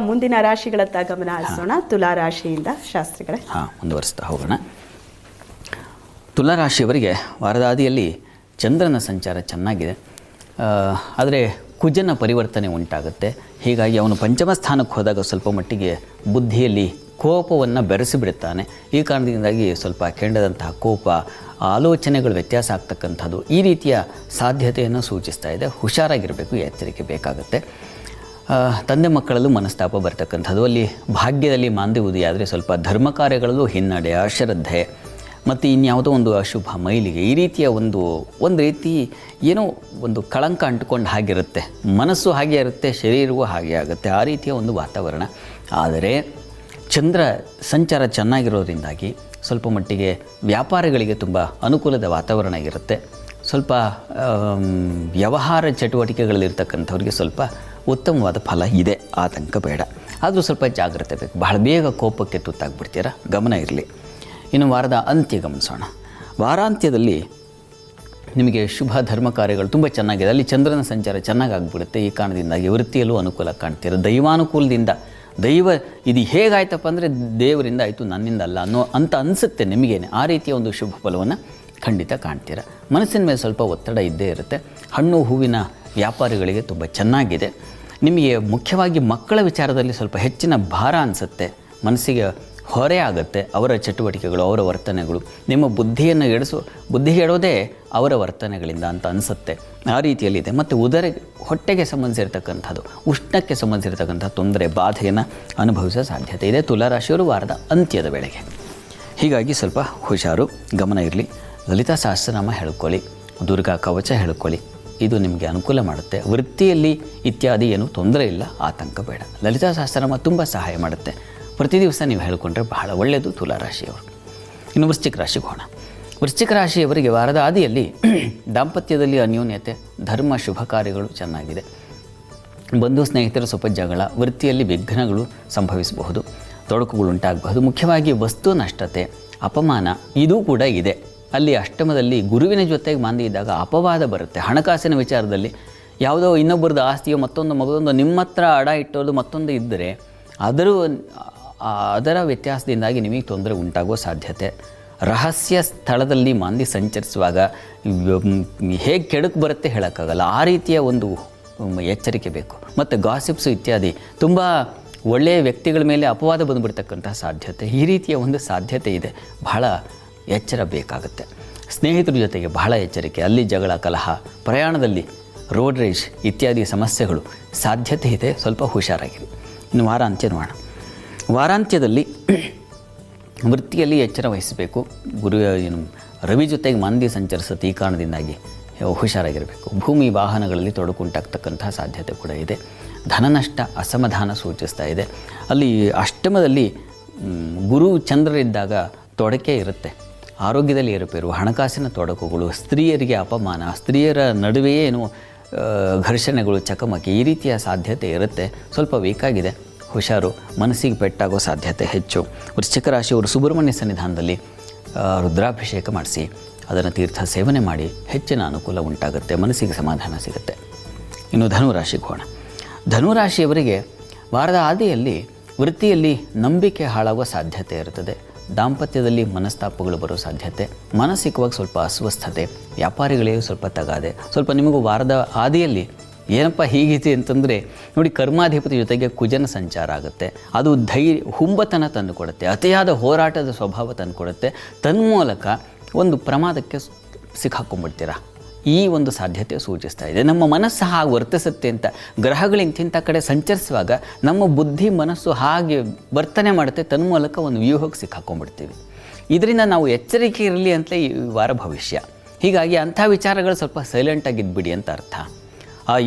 ಮುಂದಿನ ರಾಶಿಗಳತ್ತ ಗಮನ ಹರಿಸೋಣ. ತುಲಾ ರಾಶಿಯಿಂದ ಶಾಸ್ತ್ರಿಗಳೇ ಮುಂದುವರಿಸ್ತಾ ಹೋಗೋಣ. ತುಲಾ ರಾಶಿಯವರಿಗೆ ವಾರದ ಆದಿಯಲ್ಲಿ ಚಂದ್ರನ ಸಂಚಾರ ಚೆನ್ನಾಗಿದೆ, ಆದರೆ ಕುಜನ ಪರಿವರ್ತನೆ ಉಂಟಾಗುತ್ತೆ. ಹೀಗಾಗಿ ಅವನು ಪಂಚಮ ಸ್ಥಾನಕ್ಕೆ ಹೋದಾಗ ಸ್ವಲ್ಪ ಮಟ್ಟಿಗೆ ಬುದ್ಧಿಯಲ್ಲಿ ಕೋಪವನ್ನು ಬೆರೆಸಿಬಿಡುತ್ತಾನೆ. ಈ ಕಾರಣದಿಂದಾಗಿ ಸ್ವಲ್ಪ ಕೆಂಡದಂತಹ ಕೋಪ, ಆಲೋಚನೆಗಳು ವ್ಯತ್ಯಾಸ ಆಗ್ತಕ್ಕಂಥದ್ದು ಈ ರೀತಿಯ ಸಾಧ್ಯತೆಯನ್ನು ಸೂಚಿಸ್ತಾ ಇದೆ. ಹುಷಾರಾಗಿರಬೇಕು, ಎಚ್ಚರಿಕೆ ಬೇಕಾಗುತ್ತೆ. ತಂದೆ ಮಕ್ಕಳಲ್ಲೂ ಮನಸ್ತಾಪ ಬರ್ತಕ್ಕಂಥದ್ದು, ಅಲ್ಲಿ ಭಾಗ್ಯದಲ್ಲಿ ಮಾಂದ್ಯ ಆದರೆ ಸ್ವಲ್ಪ ಧರ್ಮ ಕಾರ್ಯಗಳಲ್ಲೂ ಹಿನ್ನಡೆ, ಅಶ್ರದ್ಧೆ ಮತ್ತು ಇನ್ಯಾವುದೋ ಒಂದು ಅಶುಭ ಮೈಲಿಗೆ, ಈ ರೀತಿಯ ಒಂದು ರೀತಿ ಏನೋ ಒಂದು ಕಳಂಕ ಅಂಟುಕೊಂಡು ಹಾಗಿರುತ್ತೆ. ಮನಸ್ಸು ಹಾಗೆ ಇರುತ್ತೆ, ಶರೀರವೂ ಹಾಗೆ ಆಗುತ್ತೆ, ಆ ರೀತಿಯ ಒಂದು ವಾತಾವರಣ. ಆದರೆ ಚಂದ್ರ ಸಂಚಾರ ಚೆನ್ನಾಗಿರೋದ್ರಿಂದಾಗಿ ಸ್ವಲ್ಪ ಮಟ್ಟಿಗೆ ವ್ಯಾಪಾರಿಗಳಿಗೆ ತುಂಬ ಅನುಕೂಲದ ವಾತಾವರಣ ಇರುತ್ತೆ. ಸ್ವಲ್ಪ ವ್ಯವಹಾರ ಚಟುವಟಿಕೆಗಳಲ್ಲಿರ್ತಕ್ಕಂಥವ್ರಿಗೆ ಸ್ವಲ್ಪ ಉತ್ತಮವಾದ ಫಲ ಇದೆ, ಆತಂಕ ಬೇಡ. ಆದರೂ ಸ್ವಲ್ಪ ಜಾಗ್ರತೆ ಬೇಕು. ಬಹಳ ಬೇಗ ಕೋಪಕ್ಕೆ ತುತ್ತಾಗ್ಬಿಡ್ತೀರ, ಗಮನ ಇರಲಿ. ಇನ್ನು ವಾರದ ಅಂತ್ಯ ಗಮನಿಸೋಣ. ವಾರಾಂತ್ಯದಲ್ಲಿ ನಿಮಗೆ ಶುಭ ಧರ್ಮ ಕಾರ್ಯಗಳು ತುಂಬ ಚೆನ್ನಾಗಿದೆ. ಅಲ್ಲಿ ಚಂದ್ರನ ಸಂಚಾರ ಚೆನ್ನಾಗಾಗ್ಬಿಡುತ್ತೆ. ಈ ಕಾರಣದಿಂದಾಗಿ ವೃತ್ತಿಯಲ್ಲೂ ಅನುಕೂಲ ಕಾಣ್ತೀರ. ದೈವಾನುಕೂಲದಿಂದ ದೈವ ಇದು ಹೇಗಾಯ್ತಪ್ಪ ಅಂದರೆ ದೇವರಿಂದ ಆಯಿತು, ನನ್ನಿಂದ ಅಲ್ಲ ಅಂತ ಅನಿಸುತ್ತೆ ನಿಮಗೇನೆ. ಆ ರೀತಿಯ ಒಂದು ಶುಭ ಫಲವನ್ನು ಖಂಡಿತ ಕಾಣ್ತೀರ. ಮನಸ್ಸಿನ ಮೇಲೆ ಸ್ವಲ್ಪ ಒತ್ತಡ ಇದ್ದೇ ಇರುತ್ತೆ. ಹಣ್ಣು ಹೂವಿನ ವ್ಯಾಪಾರಿಗಳಿಗೆ ತುಂಬ ಚೆನ್ನಾಗಿದೆ. ನಿಮಗೆ ಮುಖ್ಯವಾಗಿ ಮಕ್ಕಳ ವಿಚಾರದಲ್ಲಿ ಸ್ವಲ್ಪ ಹೆಚ್ಚಿನ ಭಾರ ಅನಿಸುತ್ತೆ, ಮನಸ್ಸಿಗೆ ಹೊರೆ ಆಗುತ್ತೆ. ಅವರ ಚಟುವಟಿಕೆಗಳು, ಅವರ ವರ್ತನೆಗಳು ನಿಮ್ಮ ಬುದ್ಧಿಗೆ ಎಡೋದೇ ಅವರ ವರ್ತನೆಗಳಿಂದ ಅಂತ ಅನಿಸುತ್ತೆ. ಆ ರೀತಿಯಲ್ಲಿದೆ. ಮತ್ತು ಹೊಟ್ಟೆಗೆ ಸಂಬಂಧಿಸಿರ್ತಕ್ಕಂಥದ್ದು, ಉಷ್ಣಕ್ಕೆ ಸಂಬಂಧಿಸಿರ್ತಕ್ಕಂಥ ತೊಂದರೆ, ಬಾಧೆಯನ್ನು ಅನುಭವಿಸೋ ಸಾಧ್ಯತೆ ಇದೆ ತುಲಾರಾಶಿಯವರು ವಾರದ ಅಂತ್ಯದ ವೇಳೆಗೆ. ಹೀಗಾಗಿ ಸ್ವಲ್ಪ ಹುಷಾರು, ಗಮನ ಇರಲಿ. ಲಲಿತಾ ಸಹಸ್ರನಾಮ ಹೇಳ್ಕೊಳ್ಳಿ, ದುರ್ಗಾ ಕವಚ ಹೇಳ್ಕೊಳ್ಳಿ, ಇದು ನಿಮಗೆ ಅನುಕೂಲ ಮಾಡುತ್ತೆ. ವೃತ್ತಿಯಲ್ಲಿ ಇತ್ಯಾದಿ ಏನೂ ತೊಂದರೆ ಇಲ್ಲ, ಆತಂಕ ಬೇಡ. ಲಲಿತಾ ಸಹಸ್ರನಾಮ ತುಂಬ ಸಹಾಯ ಮಾಡುತ್ತೆ. ಪ್ರತಿ ದಿವಸ ನೀವು ಹೇಳಿಕೊಂಡ್ರೆ ಬಹಳ ಒಳ್ಳೆಯದು ತುಲಾರಾಶಿಯವರು. ಇನ್ನು ವೃಶ್ಚಿಕ ರಾಶಿಗೆ ಹೋಗೋಣ. ವೃಶ್ಚಿಕ ರಾಶಿಯವರಿಗೆ ವಾರದ ಆದಿಯಲ್ಲಿ ದಾಂಪತ್ಯದಲ್ಲಿ ಅನ್ಯೋನ್ಯತೆ, ಧರ್ಮ ಶುಭ ಕಾರ್ಯಗಳು ಚೆನ್ನಾಗಿದೆ. ಬಂಧು ಸ್ನೇಹಿತರ ಸ್ವಲ್ಪ ಜಗಳ, ವೃತ್ತಿಯಲ್ಲಿ ವಿಘ್ನಗಳು ಸಂಭವಿಸಬಹುದು, ತೊಡಕುಗಳು ಉಂಟಾಗಬಹುದು. ಮುಖ್ಯವಾಗಿ ವಸ್ತು ನಷ್ಟತೆ, ಅಪಮಾನ ಇದೂ ಕೂಡ ಇದೆ. ಅಲ್ಲಿ ಅಷ್ಟಮದಲ್ಲಿ ಗುರುವಿನ ಜೊತೆಗೆ ಮಾಂದ್ಯ ಇದ್ದಾಗ ಅಪವಾದ ಬರುತ್ತೆ. ಹಣಕಾಸಿನ ವಿಚಾರದಲ್ಲಿ ಯಾವುದೋ ಇನ್ನೊಬ್ಬರದ್ದು ಆಸ್ತಿಯೋ ಮತ್ತೊಂದು ನಿಮ್ಮ ಹತ್ರ ಅಡ ಇಟ್ಟೋದು ಮತ್ತೊಂದು ಇದ್ದರೆ ಅದರ ವ್ಯತ್ಯಾಸದಿಂದಾಗಿ ನಿಮಗೆ ತೊಂದರೆ ಉಂಟಾಗುವ ಸಾಧ್ಯತೆ. ರಹಸ್ಯ ಸ್ಥಳದಲ್ಲಿ ಮಾಂದ್ಯ ಸಂಚರಿಸುವಾಗ ಹೇಗೆ ಕೆಡಕು ಬರುತ್ತೆ ಹೇಳೋಕ್ಕಾಗಲ್ಲ. ಆ ರೀತಿಯ ಒಂದು ಎಚ್ಚರಿಕೆ ಬೇಕು. ಮತ್ತು ಗಾಸಿಪ್ಸು ಇತ್ಯಾದಿ ತುಂಬ ಒಳ್ಳೆಯ ವ್ಯಕ್ತಿಗಳ ಮೇಲೆ ಅಪವಾದ ಬಂದುಬಿಡ್ತಕ್ಕಂಥ ಸಾಧ್ಯತೆ, ಈ ರೀತಿಯ ಒಂದು ಸಾಧ್ಯತೆ ಇದೆ. ಬಹಳ ಎಚ್ಚರ ಬೇಕಾಗುತ್ತೆ. ಸ್ನೇಹಿತರ ಜೊತೆಗೆ ಬಹಳ ಎಚ್ಚರಿಕೆ. ಅಲ್ಲಿ ಜಗಳ, ಕಲಹ, ಪ್ರಯಾಣದಲ್ಲಿ ರೋಡ್ ರೇಜ್ ಇತ್ಯಾದಿ ಸಮಸ್ಯೆಗಳು ಸಾಧ್ಯತೆ ಇದೆ. ಸ್ವಲ್ಪ ಹುಷಾರಾಗಿರಿ. ಇನ್ನು ವಾರಾಂತ್ಯ ನೋಡೋಣ. ವಾರಾಂತ್ಯದಲ್ಲಿ ವೃತ್ತಿಯಲ್ಲಿ ಎಚ್ಚರ ವಹಿಸಬೇಕು. ರವಿ ಜೊತೆಗೆ ಮಾಂದ್ಯ ಸಂಚರಿಸುತ್ತೆ. ಈ ಕಾರಣದಿಂದಾಗಿ ಹುಷಾರಾಗಿರಬೇಕು. ಭೂಮಿ ವಾಹನಗಳಲ್ಲಿ ತೊಡಕುಂಟಾಗ್ತಕ್ಕಂತಹ ಸಾಧ್ಯತೆ ಕೂಡ ಇದೆ. ಧನನಷ್ಟ, ಅಸಮಾಧಾನ ಸೂಚಿಸ್ತಾ ಇದೆ. ಅಲ್ಲಿ ಅಷ್ಟಮದಲ್ಲಿ ಗುರು ಚಂದ್ರರಿದ್ದಾಗ ತೊಡಕೆ ಇರುತ್ತೆ. ಆರೋಗ್ಯದಲ್ಲಿ ಏರುಪೇರು, ಹಣಕಾಸಿನ ತೊಡಕುಗಳು, ಸ್ತ್ರೀಯರಿಗೆ ಅಪಮಾನ, ಸ್ತ್ರೀಯರ ನಡುವೆಯೇ ಘರ್ಷಣೆಗಳು, ಚಕಮಕಿ ಈ ರೀತಿಯ ಸಾಧ್ಯತೆ ಇರುತ್ತೆ. ಸ್ವಲ್ಪ ವೀಕಾಗಿದೆ, ಹುಷಾರು. ಮನಸ್ಸಿಗೆ ಪೆಟ್ಟಾಗೋ ಸಾಧ್ಯತೆ ಹೆಚ್ಚು. ವೃಶ್ಚಿಕ ರಾಶಿಯವರು ಸುಬ್ರಹ್ಮಣ್ಯ ಸನ್ನಿಧಾನದಲ್ಲಿ ರುದ್ರಾಭಿಷೇಕ ಮಾಡಿಸಿ ಅದನ್ನು ತೀರ್ಥ ಸೇವನೆ ಮಾಡಿ ಹೆಚ್ಚಿನ ಅನುಕೂಲ ಉಂಟಾಗುತ್ತೆ, ಮನಸ್ಸಿಗೆ ಸಮಾಧಾನ ಸಿಗುತ್ತೆ. ಇನ್ನು ಧನುರಾಶಿಗೆ ಹೋಗೋಣ. ಧನುರಾಶಿಯವರಿಗೆ ವಾರದ ಆದಿಯಲ್ಲಿ ವೃತ್ತಿಯಲ್ಲಿ ನಂಬಿಕೆ ಹಾಳಾಗುವ ಸಾಧ್ಯತೆ ಇರುತ್ತದೆ. ದಾಂಪತ್ಯದಲ್ಲಿ ಮನಸ್ತಾಪಗಳು ಬರೋ ಸಾಧ್ಯತೆ, ಮಾನಸಿಕವಾಗಿ ಸ್ವಲ್ಪ ಅಸ್ವಸ್ಥತೆ, ವ್ಯಾಪಾರಿಗಳಿಗೆ ಸ್ವಲ್ಪ ತಗಾದೆ. ಸ್ವಲ್ಪ ನಿಮಗೂ ವಾರದ ಆದಿಯಲ್ಲಿ ಏನಪ್ಪ ಹೀಗಿದೆ ಅಂತಂದರೆ ನೋಡಿ, ಕರ್ಮಾಧಿಪತಿ ಜೊತೆಗೆ ಕುಜನ ಸಂಚಾರ ಆಗುತ್ತೆ. ಅದು ಹುಂಬತನ ತಂದುಕೊಡುತ್ತೆ, ಅತಿಯಾದ ಹೋರಾಟದ ಸ್ವಭಾವ ತಂದುಕೊಡುತ್ತೆ. ತನ್ಮೂಲಕ ಒಂದು ಪ್ರಮಾದಕ್ಕೆ ಸಿಕ್ಕಾಕೊಂಡ್ಬಿಡ್ತೀರ. ಈ ಒಂದು ಸಾಧ್ಯತೆ ಸೂಚಿಸ್ತಾ ಇದೆ. ನಮ್ಮ ಮನಸ್ಸು ಹಾಗೆ ವರ್ತಿಸುತ್ತೆ ಅಂತ. ಗ್ರಹಗಳು ಇಂಥ ಕಡೆ ಸಂಚರಿಸುವಾಗ ನಮ್ಮ ಬುದ್ಧಿ ಮನಸ್ಸು ಹಾಗೆ ವರ್ತನೆ ಮಾಡುತ್ತೆ. ತನ್ಮೂಲಕ ಒಂದು ವ್ಯೂಹಕ್ಕೆ ಸಿಕ್ಕಾಕೊಂಡ್ಬಿಡ್ತೀವಿ. ಇದರಿಂದ ನಾವು ಎಚ್ಚರಿಕೆ ಇರಲಿ ಅಂತಲೇ ಈ ವಾರ ಭವಿಷ್ಯ. ಹೀಗಾಗಿ ಅಂಥ ವಿಚಾರಗಳು ಸ್ವಲ್ಪ ಸೈಲೆಂಟಾಗಿದ್ದುಬಿಡಿ ಅಂತ ಅರ್ಥ.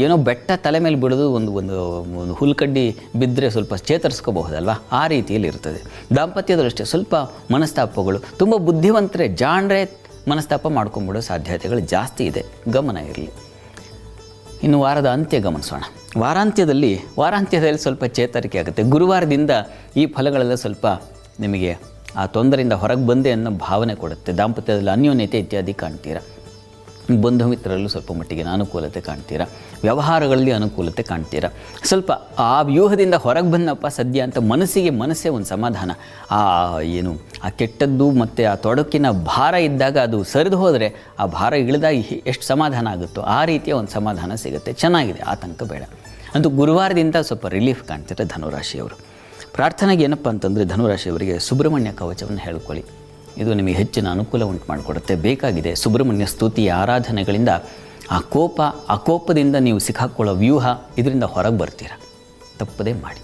ಏನೋ ಬೆಟ್ಟ ತಲೆ ಮೇಲೆ ಬಿಡೋದು, ಒಂದು ಹುಲ್ಕಡ್ಡಿ ಬಿದ್ದರೆ ಸ್ವಲ್ಪ ಚೇತರಿಸ್ಕೋಬಹುದಲ್ವ, ಆ ರೀತಿಯಲ್ಲಿ ಇರ್ತದೆ. ದಾಂಪತ್ಯದಲ್ಲಷ್ಟೇ ಸ್ವಲ್ಪ ಮನಸ್ತಾಪಗಳು, ತುಂಬ ಬುದ್ಧಿವಂತರೇ ಜಾಣರೇ ಮನಸ್ತಾಪ ಮಾಡ್ಕೊಂಬಿಡೋ ಸಾಧ್ಯತೆಗಳು ಜಾಸ್ತಿ ಇದೆ, ಗಮನ ಇರಲಿ. ಇನ್ನು ವಾರದ ಅಂತ್ಯ ಗಮನಿಸೋಣ. ವಾರಾಂತ್ಯದಲ್ಲಿ ಸ್ವಲ್ಪ ಚೇತರಿಕೆ ಆಗುತ್ತೆ. ಗುರುವಾರದಿಂದ ಈ ಫಲಗಳೆಲ್ಲ ಸ್ವಲ್ಪ ನಿಮಗೆ ಆ ತೊಂದರೆಯಿಂದ ಹೊರಗೆ ಬಂದೆ ಅನ್ನೋ ಭಾವನೆ ಕೊಡುತ್ತೆ. ದಾಂಪತ್ಯದಲ್ಲಿ ಅನ್ಯೋನ್ಯತೆ ಇತ್ಯಾದಿ ಕಾಣ್ತೀರ. ಬಂಧು ಮಿತ್ರರಲ್ಲೂ ಸ್ವಲ್ಪ ಮಟ್ಟಿಗೆ ಅನುಕೂಲತೆ ಕಾಣ್ತೀರಾ, ವ್ಯವಹಾರಗಳಲ್ಲಿ ಅನುಕೂಲತೆ ಕಾಣ್ತೀರಾ. ಸ್ವಲ್ಪ ಆ ವ್ಯೂಹದಿಂದ ಹೊರಗೆ ಬಂದಪ್ಪ ಸದ್ಯ ಅಂತ ಮನಸ್ಸೇ ಒಂದು ಸಮಾಧಾನ. ಆ ಕೆಟ್ಟದ್ದು ಮತ್ತು ಆ ತೊಡಕಿನ ಭಾರ ಇದ್ದಾಗ ಅದು ಸರಿದು ಹೋದರೆ ಆ ಭಾರ ಇಳಿದಾಗ ಎಷ್ಟು ಸಮಾಧಾನ ಆಗುತ್ತೋ ಆ ರೀತಿಯ ಒಂದು ಸಮಾಧಾನ ಸಿಗುತ್ತೆ. ಚೆನ್ನಾಗಿದೆ, ಆತಂಕ ಬೇಡ. ಅಂತೂ ಗುರುವಾರದಿಂದ ಸ್ವಲ್ಪ ರಿಲೀಫ್ ಕಾಣ್ತಾರೆ ಧನುರಾಶಿಯವರು. ಪ್ರಾರ್ಥನೆಗೆ ಏನಪ್ಪ ಅಂತಂದರೆ ಧನುರಾಶಿಯವರಿಗೆ ಸುಬ್ರಹ್ಮಣ್ಯ ಕವಚವನ್ನು ಹೇಳ್ಕೊಳ್ಳಿ. ಇದು ನಿಮಗೆ ಹೆಚ್ಚಿನ ಅನುಕೂಲ ಉಂಟು ಮಾಡಿಕೊಡುತ್ತೆ. ಬೇಕಾಗಿದೆ ಸುಬ್ರಹ್ಮಣ್ಯ ಸ್ತುತಿಯ ಆರಾಧನೆಗಳಿಂದ ಆ ಕೋಪದಿಂದ ನೀವು ಸಿಕ್ಕಾಕೊಳ್ಳೋ ವ್ಯೂಹ ಇದರಿಂದ ಹೊರಗೆ ಬರ್ತೀರ. ತಪ್ಪದೇ ಮಾಡಿ.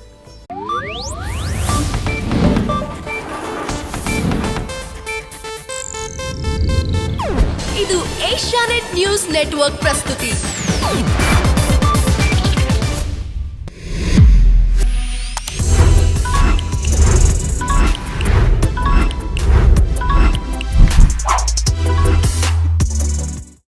ಇದು ಏಷ್ಯಾನೆಟ್ ನ್ಯೂಸ್ ನೆಟ್ವರ್ಕ್ ಪ್ರಸ್ತುತಿ.